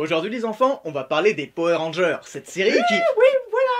Aujourd'hui les enfants, on va parler des Power Rangers, cette série qui... Oui, voilà.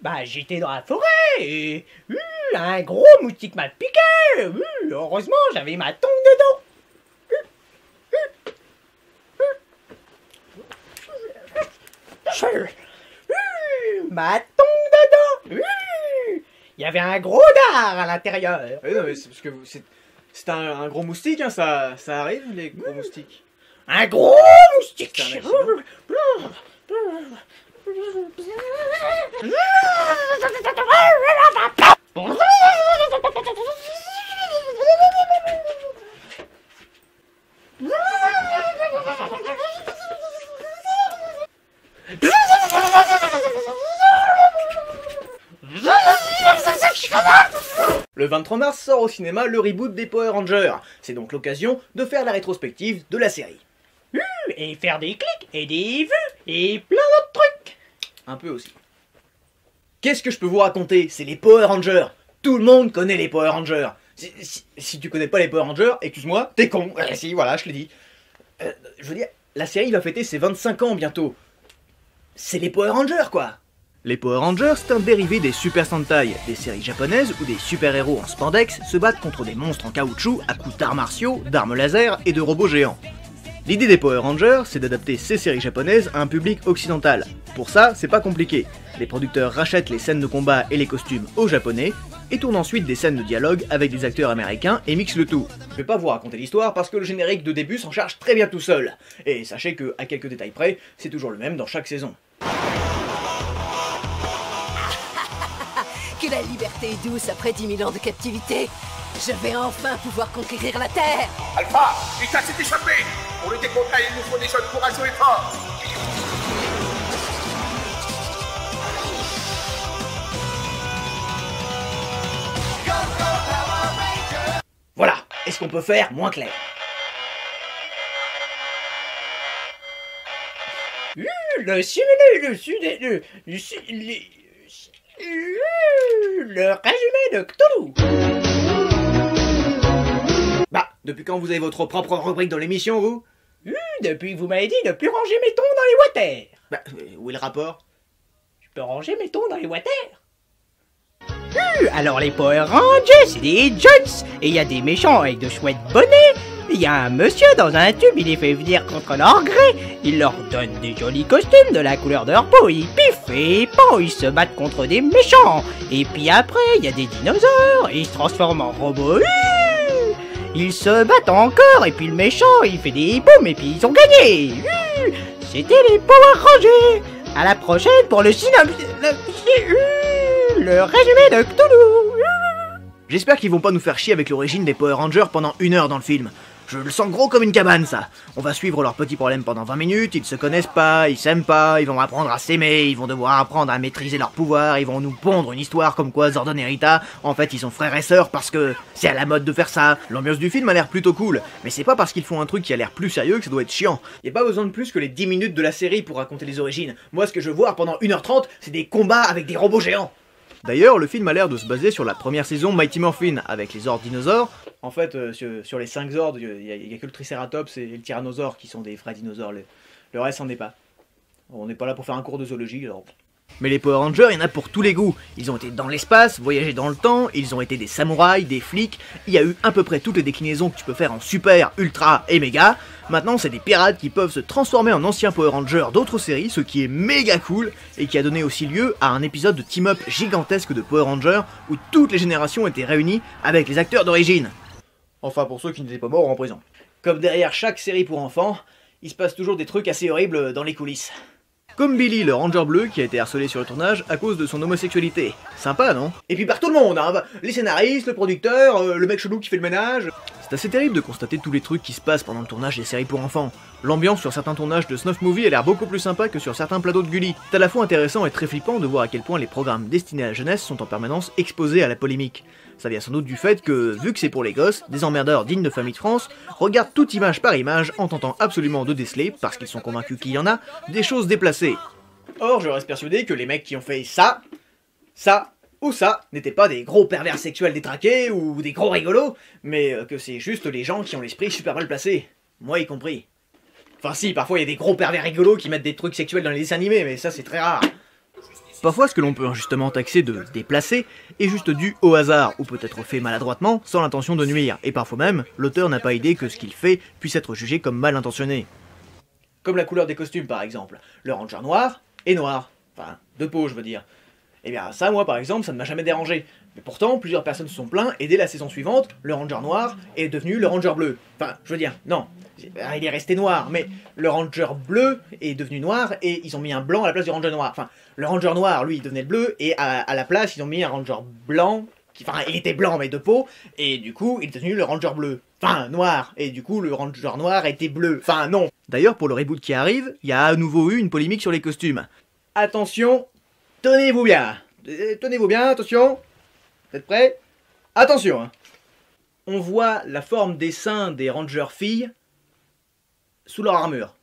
Bah j'étais dans la forêt et un gros moustique m'a piqué. Heureusement j'avais ma tongue dedans. Ma tongue dedans. Il y avait un gros dard à l'intérieur. Oui, non mais c'est parce que c'est un gros moustique, hein, ça arrive les gros moustiques. Un gros moustique. C'est un accident. Le 23 mars sort au cinéma le reboot des Power Rangers. C'est donc l'occasion de faire la rétrospective de la série. Et faire des clics et des vues et plein d'autres trucs. Un peu aussi. Qu'est-ce que je peux vous raconter? C'est les Power Rangers. Tout le monde connaît les Power Rangers. Si tu connais pas les Power Rangers, excuse-moi, t'es con. Si, voilà, je l'ai dit. Je veux dire, la série va fêter ses 25 ans bientôt. C'est les Power Rangers, quoi. Les Power Rangers, c'est un dérivé des Super Sentai, des séries japonaises où des super-héros en spandex se battent contre des monstres en caoutchouc à coups d'arts martiaux, d'armes laser et de robots géants. L'idée des Power Rangers, c'est d'adapter ces séries japonaises à un public occidental. Pour ça, c'est pas compliqué. Les producteurs rachètent les scènes de combat et les costumes aux japonais, et tournent ensuite des scènes de dialogue avec des acteurs américains et mixent le tout. Je vais pas vous raconter l'histoire parce que le générique de début s'en charge très bien tout seul. Et sachez que, à quelques détails près, c'est toujours le même dans chaque saison. Que la liberté est douce après 10 000 ans de captivité. Je vais enfin pouvoir conquérir la Terre. Alpha, Ita s'est échappé. Pour le décontrer, il nous faut des jeunes courageux et forts. Voilà, est-ce qu'on peut faire moins clair? Le résumé de Cthulhu. Bah, depuis quand vous avez votre propre rubrique dans l'émission, vous? Depuis que vous m'avez dit de plus ranger mes thons dans les water. Bah, où est le rapport? Je peux ranger mes thons dans les water. Alors les Power Rangers, c'est des Jones. Et il y a des méchants avec de chouettes bonnets. Il y a un monsieur dans un tube, il les fait venir contre leur gré. Il leur donne des jolis costumes de la couleur de leur peau. Ils piffent et pan, ils se battent contre des méchants. Et puis après, il y a des dinosaures. Et ils se transforment en robots. Ils se battent encore. Et puis le méchant, il fait des boum. Et puis ils ont gagné. C'était les Power Rangers. À la prochaine pour le le résumé de Cthulhu. J'espère qu'ils vont pas nous faire chier avec l'origine des Power Rangers pendant 1 heure dans le film. Je le sens gros comme une cabane, ça. On va suivre leurs petits problèmes pendant 20 minutes, ils se connaissent pas, ils s'aiment pas, ils vont apprendre à s'aimer, ils vont devoir apprendre à maîtriser leurs pouvoirs, ils vont nous pondre une histoire comme quoi Zordon et Rita, en fait ils sont frères et sœurs parce que c'est à la mode de faire ça. L'ambiance du film a l'air plutôt cool, mais c'est pas parce qu'ils font un truc qui a l'air plus sérieux que ça doit être chiant. Y a pas besoin de plus que les 10 minutes de la série pour raconter les origines. Moi ce que je veux voir pendant 1h30, c'est des combats avec des robots géants. D'ailleurs, le film a l'air de se baser sur la première saison Mighty Morphin, avec les Zords dinosaures. En fait, sur les 5 Zords, il y a que le Triceratops et le Tyrannosaure qui sont des vrais dinosaures. Le reste, c'en est pas. On n'est pas là pour faire un cours de zoologie, alors... Mais les Power Rangers, il y en a pour tous les goûts. Ils ont été dans l'espace, voyagé dans le temps, ils ont été des samouraïs, des flics, il y a eu à peu près toutes les déclinaisons que tu peux faire en super, ultra et méga. Maintenant, c'est des pirates qui peuvent se transformer en anciens Power Rangers d'autres séries, ce qui est méga cool, et qui a donné aussi lieu à un épisode de team-up gigantesque de Power Rangers, où toutes les générations étaient réunies avec les acteurs d'origine. Enfin, pour ceux qui n'étaient pas morts en prison. Comme derrière chaque série pour enfants, il se passe toujours des trucs assez horribles dans les coulisses. Comme Billy, le ranger bleu, qui a été harcelé sur le tournage à cause de son homosexualité. Sympa, non? Et puis par tout le monde, hein, les scénaristes, le producteur, le mec chelou qui fait le ménage... C'est assez terrible de constater tous les trucs qui se passent pendant le tournage des séries pour enfants. L'ambiance sur certains tournages de Snuff Movie a l'air beaucoup plus sympa que sur certains plateaux de Gulli. C'est à la fois intéressant et très flippant de voir à quel point les programmes destinés à la jeunesse sont en permanence exposés à la polémique. Ça vient sans doute du fait que, vu que c'est pour les gosses, des emmerdeurs dignes de Famille de France regardent toute image par image en tentant absolument de déceler, parce qu'ils sont convaincus qu'il y en a, des choses déplacées. Or, je reste persuadé que les mecs qui ont fait ça ou ça n'étaient pas des gros pervers sexuels détraqués ou des gros rigolos, mais que c'est juste les gens qui ont l'esprit super mal placé. Moi y compris. Enfin si, parfois il y a des gros pervers rigolos qui mettent des trucs sexuels dans les dessins animés, mais ça c'est très rare. Parfois ce que l'on peut injustement taxer de déplacé est juste dû au hasard, ou peut-être fait maladroitement, sans l'intention de nuire, et parfois même, l'auteur n'a pas idée que ce qu'il fait puisse être jugé comme mal intentionné. Comme la couleur des costumes par exemple. Le ranger noir est noir. Enfin, de peau je veux dire. Eh bien ça, moi par exemple, ça ne m'a jamais dérangé. Mais pourtant, plusieurs personnes se sont plaints, et dès la saison suivante, le ranger noir est devenu le ranger bleu. Enfin, je veux dire, non, il est resté noir, mais le ranger bleu est devenu noir, et ils ont mis un blanc à la place du ranger noir. Enfin, le ranger noir, lui, il devenait le bleu, et à la place, ils ont mis un ranger blanc, enfin, il était blanc mais de peau, et du coup, il est devenu le ranger bleu. Enfin, noir, et du coup, le ranger noir était bleu. Enfin, non. D'ailleurs, pour le reboot qui arrive, il y a à nouveau eu une polémique sur les costumes. Attention, tenez-vous bien. Tenez-vous bien, attention. Vous êtes prêts? Attention, hein. On voit la forme des seins des rangers filles sous leur armure.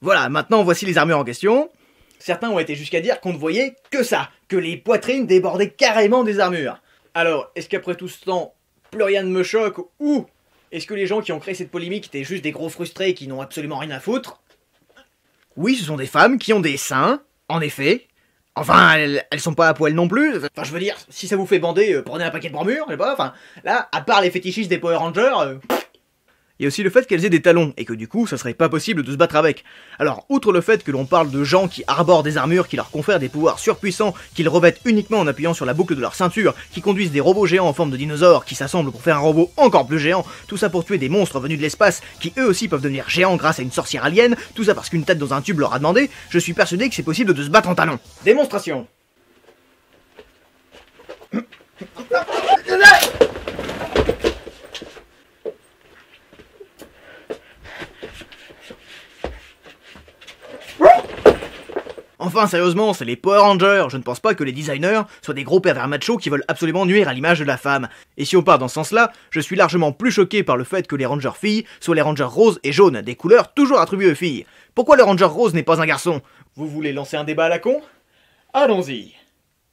Voilà, maintenant voici les armures en question. Certains ont été jusqu'à dire qu'on ne voyait que ça, que les poitrines débordaient carrément des armures. Alors, est-ce qu'après tout ce temps, plus rien ne me choque, ou est-ce que les gens qui ont créé cette polémique étaient juste des gros frustrés qui n'ont absolument rien à foutre? Oui, ce sont des femmes qui ont des seins, en effet. Enfin, elles sont pas à poil non plus. Enfin, je veux dire, si ça vous fait bander, prenez un paquet de bromure, je sais pas. Enfin, là, à part les fétichistes des Power Rangers... Il y a aussi le fait qu'elles aient des talons, et que du coup, ça serait pas possible de se battre avec. Alors, outre le fait que l'on parle de gens qui arborent des armures qui leur confèrent des pouvoirs surpuissants, qu'ils revêtent uniquement en appuyant sur la boucle de leur ceinture, qui conduisent des robots géants en forme de dinosaures, qui s'assemblent pour faire un robot encore plus géant, tout ça pour tuer des monstres venus de l'espace, qui eux aussi peuvent devenir géants grâce à une sorcière alien, tout ça parce qu'une tête dans un tube leur a demandé, je suis persuadé que c'est possible de se battre en talons. Démonstration. Enfin, sérieusement, c'est les Power Rangers, je ne pense pas que les designers soient des gros pervers machos qui veulent absolument nuire à l'image de la femme. Et si on part dans ce sens-là, je suis largement plus choqué par le fait que les Rangers filles soient les Rangers roses et jaunes, des couleurs toujours attribuées aux filles. Pourquoi le Ranger rose n'est pas un garçon? Vous voulez lancer un débat à la con? Allons-y.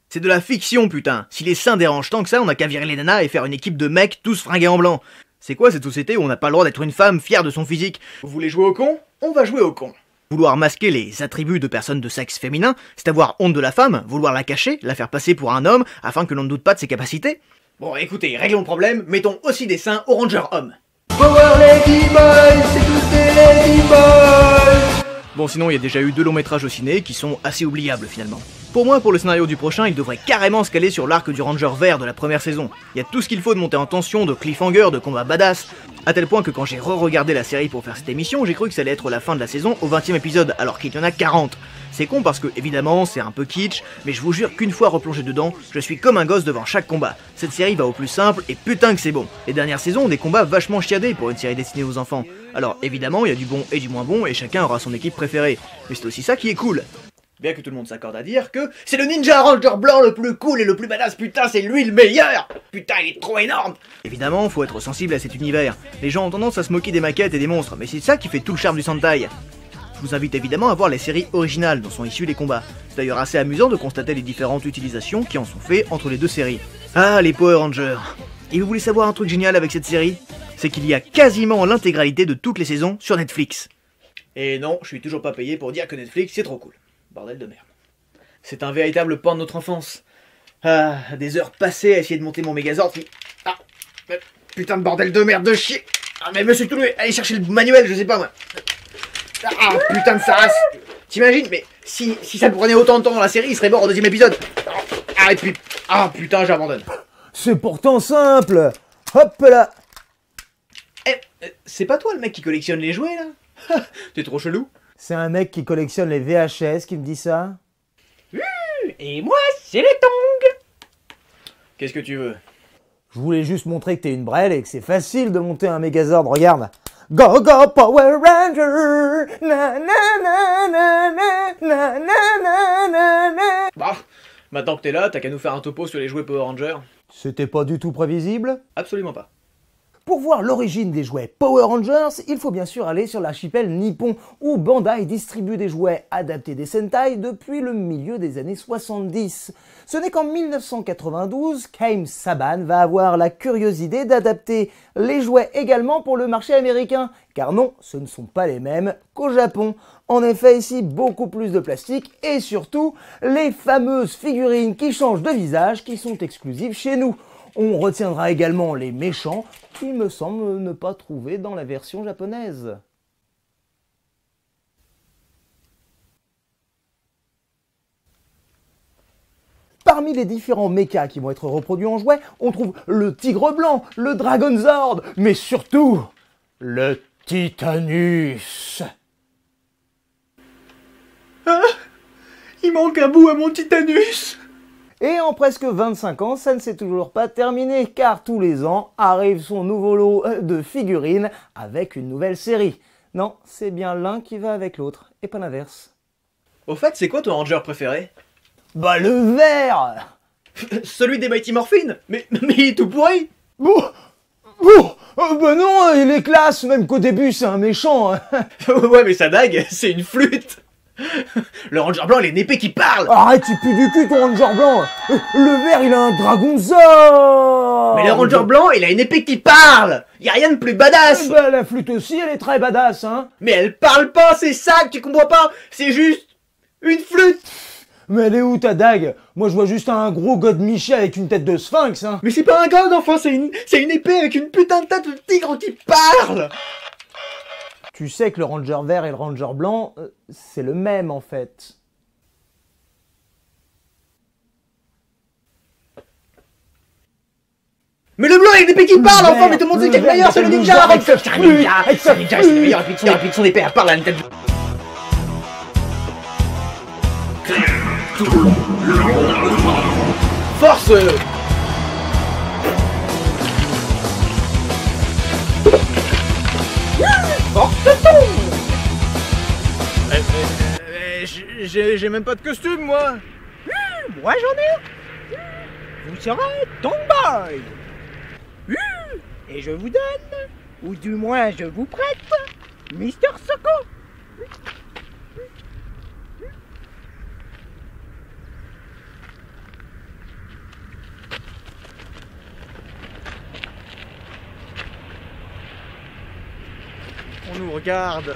C'est de la fiction, putain. Si les seins dérangent tant que ça, on a qu'à virer les nanas et faire une équipe de mecs tous fringués en blanc. C'est quoi cette société où on n'a pas le droit d'être une femme fière de son physique? Vous voulez jouer au con? On va jouer au con. Vouloir masquer les attributs de personnes de sexe féminin, c'est avoir honte de la femme, vouloir la cacher, la faire passer pour un homme, afin que l'on ne doute pas de ses capacités. Bon, écoutez, réglons le problème, mettons aussi des seins aux Rangers hommes. Power Lady Boys, c'est tous des Lady Boys. Bon, sinon, il y a déjà eu 2 longs métrages au ciné qui sont assez oubliables finalement. Pour moi, pour le scénario du prochain, il devrait carrément se caler sur l'arc du Ranger vert de la première saison. Il y a tout ce qu'il faut de monter en tension, de cliffhanger, de combat badass, à tel point que quand j'ai re-regardé la série pour faire cette émission, j'ai cru que ça allait être la fin de la saison au 20e épisode, alors qu'il y en a 40. C'est con parce que, évidemment, c'est un peu kitsch, mais je vous jure qu'une fois replongé dedans, je suis comme un gosse devant chaque combat. Cette série va au plus simple, et putain que c'est bon. Les dernières saisons ont des combats vachement chiadés pour une série destinée aux enfants. Alors, évidemment, il y a du bon et du moins bon, et chacun aura son équipe préférée. Mais c'est aussi ça qui est cool. Bien que tout le monde s'accorde à dire que c'est le Ninja Ranger blanc le plus cool et le plus badass, putain c'est lui le meilleur. Putain il est trop énorme. Évidemment, faut être sensible à cet univers. Les gens ont tendance à se moquer des maquettes et des monstres, mais c'est ça qui fait tout le charme du Sentai. Je vous invite évidemment à voir les séries originales dont sont issus les combats. C'est d'ailleurs assez amusant de constater les différentes utilisations qui en sont faites entre les deux séries. Ah, les Power Rangers. Et vous voulez savoir un truc génial avec cette série? C'est qu'il y a quasiment l'intégralité de toutes les saisons sur Netflix. Et non, je suis toujours pas payé pour dire que Netflix c'est trop cool. Bordel de merde. C'est un véritable pan de notre enfance. Ah, des heures passées à essayer de monter mon Megazord qui... Ah, putain de bordel de merde de chier. Ah, mais monsieur Touloué, allez chercher le manuel, je sais pas moi. Ah, putain de sa race. T'imagines, mais si ça prenait autant de temps dans la série, il serait mort au 2e épisode. Ah, et puis... Ah, putain, j'abandonne. C'est pourtant simple. Hop là. C'est pas toi le mec qui collectionne les jouets, là? T'es trop chelou. C'est un mec qui collectionne les VHS qui me dit ça. Et moi, c'est les tongs. Qu'est-ce que tu veux? Je voulais juste montrer que t'es une brêle et que c'est facile de monter un Megazord, regarde. Go go Power Ranger. Na na na na na na na na na. Bah, Maintenant que t'es là, t'as qu'à nous faire un topo sur les jouets Power Rangers. C'était pas du tout prévisible? Absolument pas. Pour voir l'origine des jouets Power Rangers, il faut bien sûr aller sur l'archipel nippon, où Bandai distribue des jouets adaptés des Sentai depuis le milieu des années 70. Ce n'est qu'en 1992 qu'Ames Saban va avoir la curieuse idée d'adapter les jouets également pour le marché américain, car non, ce ne sont pas les mêmes qu'au Japon. En effet, ici, beaucoup plus de plastique et surtout, les fameuses figurines qui changent de visage qui sont exclusives chez nous. On retiendra également les méchants, qui me semble ne pas trouver dans la version japonaise. Parmi les différents mechas qui vont être reproduits en jouet, on trouve le Tigre Blanc, le Dragon Zord, mais surtout, le Titanus. Ah, il manque un bout à mon Titanus. Et en presque 25 ans, ça ne s'est toujours pas terminé, car tous les ans arrive son nouveau lot de figurines avec une nouvelle série. Non, c'est bien l'un qui va avec l'autre, et pas l'inverse. Au fait, c'est quoi ton Ranger préféré? Bah le vert. Celui des Mighty Morphin? Mais il est tout pourri. Bah non, il est classe, même qu'au début c'est un méchant. Ouais, mais sa dague, c'est une flûte. Le Ranger blanc, il a une épée qui parle. Arrête, il pue du cul ton Ranger blanc. Le vert, il a un Dragon Zord. Mais le Ranger blanc, il a une épée qui parle. Y a rien de plus badass. Bah la flûte aussi, elle est très badass, hein. Mais elle parle pas, c'est ça que tu comprends pas. C'est juste une flûte. Mais elle est où ta dague? Moi je vois juste un gros god Michel avec une tête de sphinx, hein. Mais c'est pas un god, enfin, c'est une épée avec une putain de tête de tigre qui parle. Tu sais que le Ranger vert et le Ranger blanc, c'est le même en fait. Mais le blanc il a une épée qui parle, enfin, vert, mais tout le monde sait le qu'il est le vert, meilleur, c'est le le ninja. ninja, Arrête, avec c'est sa un ninja, avec c'est sa un ninja, c'est le meilleur, flûte. il appuie de son épée, elle parle à une tête. Force. J'ai même pas de costume, moi. Moi j'en ai. Vous serez Tomboy. Et je vous donne, ou du moins je vous prête, Mister Soko. On nous regarde.